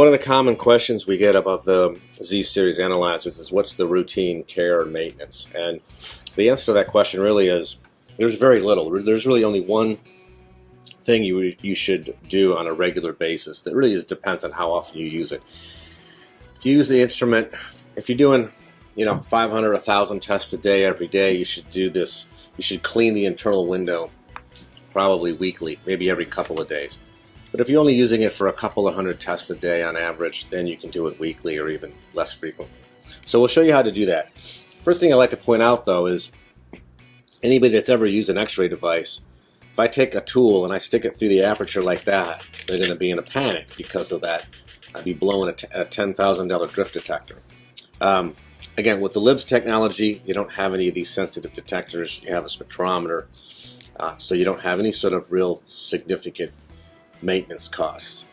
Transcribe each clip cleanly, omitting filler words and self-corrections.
one of the common questions we get about the Z-Series analyzers is what's the routine care and maintenance? And the answer to that question really is there's very little. There's really only one thing you should do on a regular basis that really depends on how often you use it. If you use the instrument, if you're doing 500, 1,000 tests a day every day, you should do this. You should clean the internal window probably weekly, maybe every couple of days. But if you're only using it for a couple of hundred tests a day on average, then you can do it weekly or even less frequently. So we'll show you how to do that. First thing I'd like to point out though is anybody that's ever used an X-ray device, if I take a tool and I stick it through the aperture like that, they're going to be in a panic because of that. I'd be blowing a $10,000 drift detector. Again, with the LIBS technology, you don't have any of these sensitive detectors. You have a spectrometer, so you don't have any sort of real significant maintenance costs.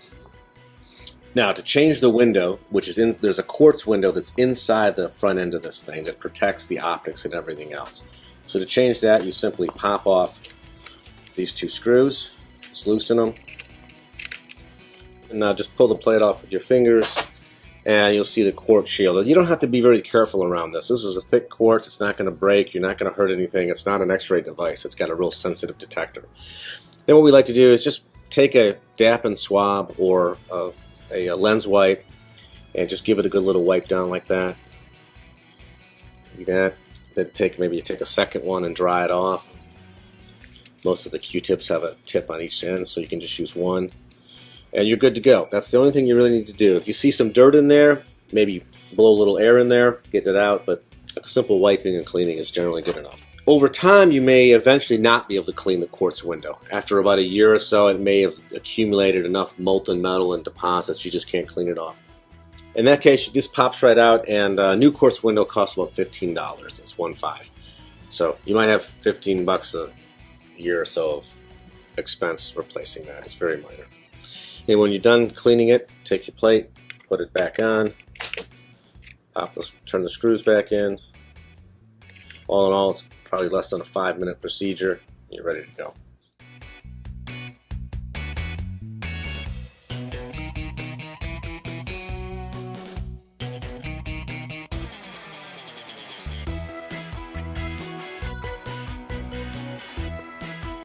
Now, to change the window, there's a quartz window that's inside the front end of this thing that protects the optics and everything else. So to change that, you simply pop off these two screws, just loosen them, and now just pull the plate off with your fingers, and you'll see the quartz shield. You don't have to be very careful around this. This is a thick quartz. It's not going to break. You're not going to hurt anything. It's not an X-ray device. It's got a real sensitive detector. Then what we like to do is just take a dap and swab or a lens wipe and just give it a good little wipe down like that. Like that. Then maybe take a second one and dry it off. Most of the Q-tips have a tip on each end, so you can just use one. And you're good to go. That's the only thing you really need to do. If you see some dirt in there, maybe blow a little air in there, get it out, but a simple wiping and cleaning is generally good enough. Over time, you may eventually not be able to clean the quartz window. After about a year or so, it may have accumulated enough molten metal and deposits you just can't clean it off. In that case, this pops right out, and a new quartz window costs about $15. That's 1.5. So you might have $15 a year or so of expense replacing that. It's very minor. And when you're done cleaning it, take your plate, put it back on, turn the screws back in. All in all, it's probably less than a 5-minute procedure. You're ready to go.